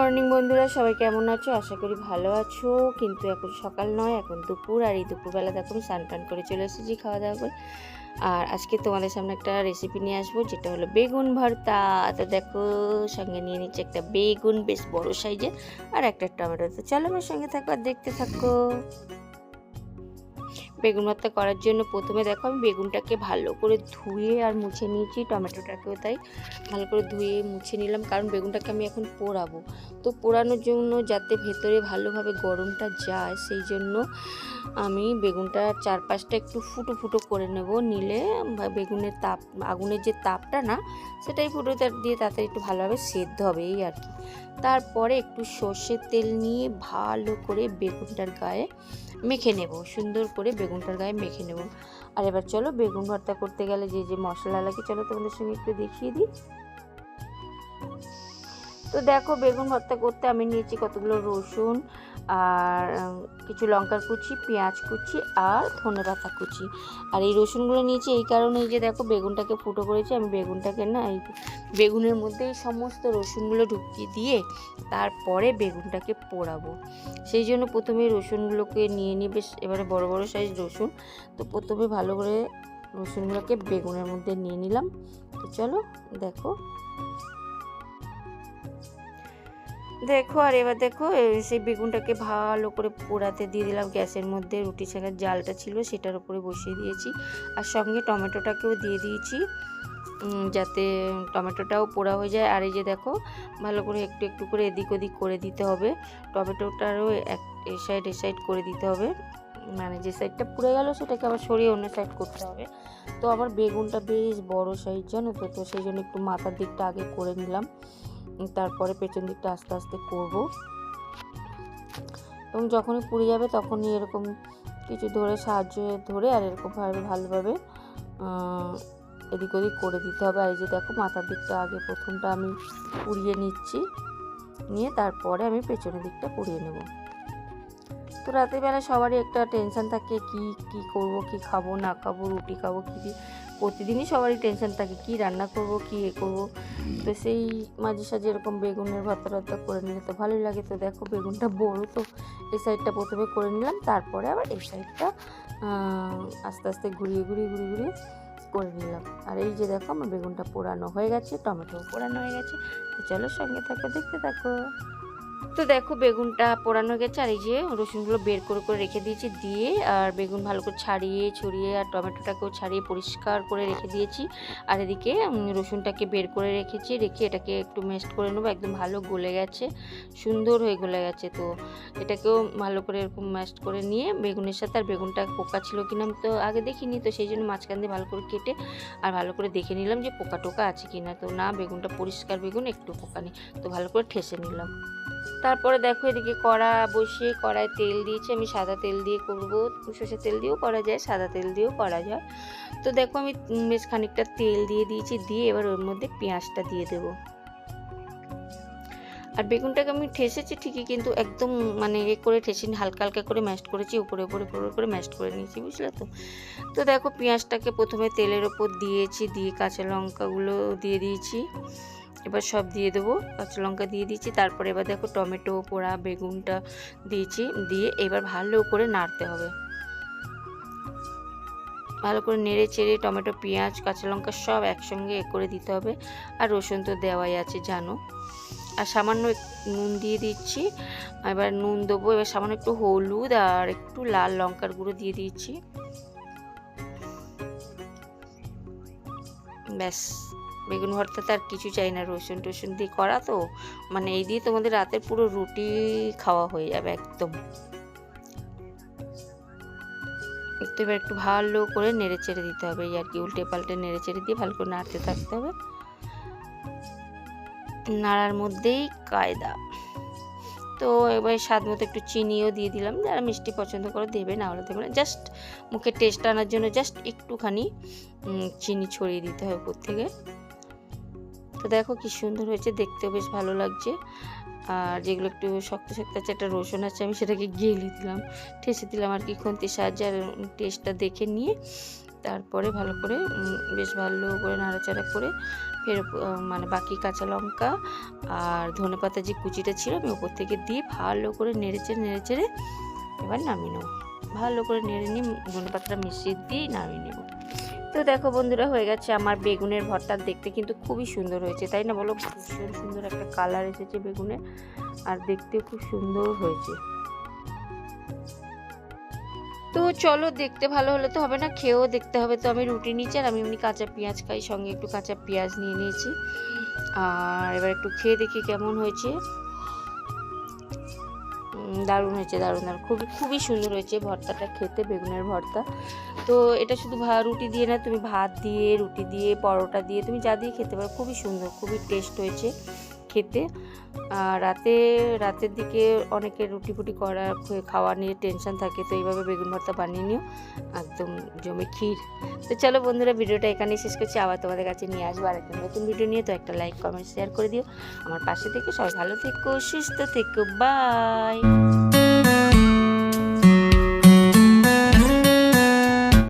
Morning বন্ধুরা, সবাই কেমন আছো? আশা করি ভালো আছো। কিন্তু এখন সকাল নয়, এখন দুপুর। আর এই দুপুরবেলা দেখো আমি স্নান টান করে চলে এসেছি খাওয়া দাওয়া করে। আর আজকে তোমাদের সামনে একটা রেসিপি নিয়ে আসবো, যেটা হলো বেগুন ভর্তা। তো দেখো, সঙ্গে নিয়ে নিচ্ছে একটা বেগুন, বেশ বড় সাইজের, আর একটা টমেটো। তো চলো আমার সঙ্গে থাকো আর দেখতে থাকো। বেগুন ভর্তা করার জন্য প্রথমে দেখো আমি বেগুনটাকে ভালো করে ধুয়ে আর মুছে নিয়েছি, টমেটোটাকেও তাই ভালো করে ধুয়ে মুছে নিলাম, কারণ বেগুনটাকে আমি এখন পোড়াবো। তো পোড়ানোর জন্য যাতে ভেতরে ভালোভাবে গরমটা যায়, সেই জন্য আমি বেগুনটা চারপাশটা একটু ফুটো ফুটো করে নেব। নিলে বেগুনের তাপ, আগুনের যে তাপটা না, সেটাই ফুটো দিয়ে তাড়াতাড়ি একটু ভালোভাবে সেদ্ধ হবে, এই আর কি। তারপরে একটু সর্ষের তেল নিয়ে ভালো করে বেগুনটার গায়ে মেখে নেব, সুন্দর করে বেগুনটার গায়ে মেখে নেব। আর এবার চলো, বেগুন ভর্তা করতে গেলে যে যে মশলা লাগে, চলো তোমাদের সঙ্গে একটু দেখিয়ে দিই। তো দেখো, বেগুন ভর্তা করতে আমি নিয়েছি কতগুলো রসুন, আর কিছু লঙ্কার কুচি, পেঁয়াজ কুচি, আর ধনেপাতা কুচি। আর এই রসুনগুলো নিয়েছি এই কারণেই যে দেখো, বেগুনটাকে ফুটো করেছি আমি, বেগুনটাকে না এই বেগুনের মধ্যে এই সমস্ত রসুনগুলো ঢুকিয়ে দিয়ে তারপরে বেগুনটাকে পোড়াবো। সেই জন্য প্রথমে রসুনগুলোকে নিয়ে নিয়ে, বেশ এবারে বড় বড় সাইজ রসুন। তো প্রথমে ভালো করে রসুনগুলোকে বেগুনের মধ্যে নিয়ে নিলাম। তো চলো দেখো দেখো আর এবার দেখো, সেই বেগুনটাকে ভালো করে পোড়াতে দিয়ে দিলাম গ্যাসের মধ্যে। রুটি সেঁকার জালটা ছিল সেটার উপরে বসিয়ে দিয়েছি, আর সঙ্গে টমেটোটাকেও দিয়ে দিয়েছি, যাতে টমেটোটাও পোড়া হয়ে যায়। আর এই যে দেখো, ভালো করে একটু একটু করে এদিক ওদিক করে দিতে হবে, টমেটোটারও এ সাইড করে দিতে হবে। মানে যে সাইডটা পুড়ে গেল সেটাকে আবার সরিয়ে অন্য সাইড করতে হবে। তো আমার বেগুনটা বেশ বড় সাইজ, জানো তো, তো সেই জন্য একটু মাথার দিকটা আগে করে নিলাম, তারপরে পেছন দিকটা আস্তে আস্তে করব। এবং যখনই পুড়ে যাবে তখনই এরকম কিছু ধরে সাহায্য ধরে আর এরকমভাবে ভালোভাবে এদিক ওদিক করে দিতে হবে। আর এই যে দেখো, মাথার দিকটা আগে প্রথমটা আমি পুড়িয়ে নিচ্ছি, নিয়ে তারপরে আমি পেছনের দিকটা পুড়িয়ে নেব। তো রাতের বেলা সবারই একটা টেনশন থাকে, কি করব, কি খাবো না খাবো, রুটি খাবো কি, প্রতিদিনই সবারই টেনশন থাকে কি রান্না করব, কি করব। তো সেই মাঝে সাঝে এরকম বেগুনের ভর্তা করে নিলে তো ভালোই লাগে। তো দেখো, বেগুনটা বড়, তো এই সাইডটা প্রথমে করে নিলাম, তারপরে আবার এই সাইডটা আস্তে আস্তে ঘুরিয়ে করে নিলাম। আর এই যে দেখো, আমার বেগুনটা পোড়ানো হয়ে গেছে, টমেটো পোড়ানো হয়ে গেছে। তো চলো সঙ্গে থাকো, দেখতে থাকো। তো দেখো, বেগুনটা পোড়ানো গেছে, আর এই যে রসুনগুলো বের করে করে রেখে দিয়েছি, দিয়ে আর বেগুন ভালো করে ছড়িয়ে আর টমেটোটাকেও ছাড়িয়ে পরিষ্কার করে রেখে দিয়েছি। আর এদিকে রসুনটাকে বের করে রেখে এটাকে একটু মেস্ট করে নেবো। একদম ভালো গলে গেছে, সুন্দর হয়ে গলে গেছে। তো এটাকেও ভালো করে এরকম মেস্ট করে নিয়ে বেগুনের সাথে, আর বেগুনটা পোকা ছিল কিনা আমি তো আগে দেখিনি, তো সেই জন্য মাঝখান দিয়ে ভালো করে কেটে আর ভালো করে দেখে নিলাম যে পোকা টোকা আছে কিনা। তো না, বেগুনটা পরিষ্কার বেগুন, একটু পোকা নেই। তো ভালো করে ঠেসে নিলাম। তারপরে দেখো, এদিকে কড়া বসিয়ে কড়ায় তেল দিয়েছি। আমি সাদা তেল দিয়ে করব, সরষের তেল দিয়েও করা যায়, সাদা তেল দিয়েও করা যায়। তো দেখো, আমি বেশ খানিকটা তেল দিয়ে দিয়েছি, দিয়ে এবার ওর মধ্যে পেঁয়াজটা দিয়ে দেবো। আর বেগুনটাকে আমি ঠেসেছি ঠিকই, কিন্তু একদম মানে করে ঠেসিনি, হালকা হালকা করে ম্যাশড করেছি, উপরে করে ম্যাশড করে নিয়েছি, বুঝলে তো। তো দেখো, পেঁয়াজটাকে প্রথমে তেলের ওপর দিয়েছি, দিয়ে কাঁচা লঙ্কাগুলো দিয়ে দিয়েছি। এবার সব দিয়ে দেবো, কাঁচা লঙ্কা দিয়ে দিয়েছি। তারপরে এবার দেখো, টমেটো পোড়া বেগুনটা দিয়েছি, দিয়ে এবার ভালো করে নাড়তে হবে। ভালো করে নেড়ে চেড়ে টমেটো, পেঁয়াজ, কাঁচা লঙ্কা সব একসঙ্গে করে দিতে হবে। আর রসুন তো দেওয়াই আছে, জানো। আর সামান্য নুন দিয়ে দিচ্ছি। এবার নুন দেবো, এবার সামান্য একটু হলুদ আর একটু লাল লঙ্কার গুঁড়ো দিয়ে দিচ্ছি। ব্যাস, বেগুন ভর্তাতে আর কিছু চাই না, রসুন টসুন দিয়ে করা তো, মানে এই দিয়ে তোমাদের রাতের পুরো রুটি খাওয়া হয়ে যাবে একদম। একটু এবার একটু ভালো করে নেড়ে চেড়ে দিতে হবে, এই আর কি, উল্টে পাল্টে নেড়ে চেড়ে দিয়ে ভালো করে নাড়তে থাকতে হবে। নাড়ার মধ্যেই কায়দা। তো এবার স্বাদ মতো একটু চিনিও দিয়ে দিলাম, যারা মিষ্টি পছন্দ করে দেবে, না হলে দেবে না। জাস্ট মুখে টেস্ট আনার জন্য জাস্ট একটুখানি চিনি ছড়িয়ে দিতে হবে উপর থেকে। তো দেখো কি সুন্দর হয়েছে, দেখতেও বেশ ভালো লাগছে। আর যেগুলো একটু শক্ত শক্ত আছে, একটা রসুন আছে, আমি সেটাকে গেলে দিলাম, ঠেসে দিলাম আর কি, খুন্তির সাহায্যে। আর টেস্টটা দেখে নিয়ে তারপরে ভালো করে বেশ ভালো করে নাড়াচাড়া করে ফের মানে বাকি কাঁচা লঙ্কা আর ধনেপাতা যে কুচিটা ছিল আমি ওপর থেকে দিয়ে ভালো করে নেড়েচেড়ে এবার নামিয়ে নেব। ভালো করে নেড়ে নিয়ে ধনেপাতাটা মিশিয়ে দিয়ে নামিয়ে নেব। তো দেখো বন্ধুরা, হয়ে গেছে আমার বেগুনের ভর্তা। দেখতে কিন্তু খুবই সুন্দর হয়েছে, তাই না বলো? ভীষণ সুন্দর একটা কালার এসেছে বেগুনের, আর দেখতেও খুব সুন্দর হয়েছে। তো চলো, দেখতে ভালো হলে তো হবে না, খেয়েও দেখতে হবে। তো আমি রুটি নিচ্ছি, আর আমি এমনি কাঁচা পেঁয়াজ খাই, সঙ্গে একটু কাঁচা পেঁয়াজ নিয়ে নিয়েছি। আর এবার একটু খেয়ে দেখি কেমন হয়েছে। দারুণ হয়েছে, দারুণ খুবই খুবই সুন্দর হয়েছে ভর্তাটা খেতে, বেগুনের ভর্তা। তো এটা শুধু রুটি দিয়ে না, তুমি ভাত দিয়ে, রুটি দিয়ে, পরোটা দিয়ে, তুমি যা দিয়ে খেতে পারো। খুবই সুন্দর, খুবই টেস্ট হয়েছে খেতে। আর রাতের দিকে অনেকের রুটি ফুটি খাওয়া নিয়ে টেনশন থাকে, তো এইভাবে বেগুন ভর্তা বানিয়ে নিও, একদম জমে ক্ষীর। তো চলো বন্ধুরা, ভিডিওটা এখানেই শেষ করছি। আবার তোমাদের কাছে নিয়ে আসবো আর একটা নতুন ভিডিও নিয়ে। তো একটা লাইক, কমেন্ট, শেয়ার করে দিও। আমার পাশে থেকে সবাই ভালো থেকো, সুস্থ থেকো, বাই।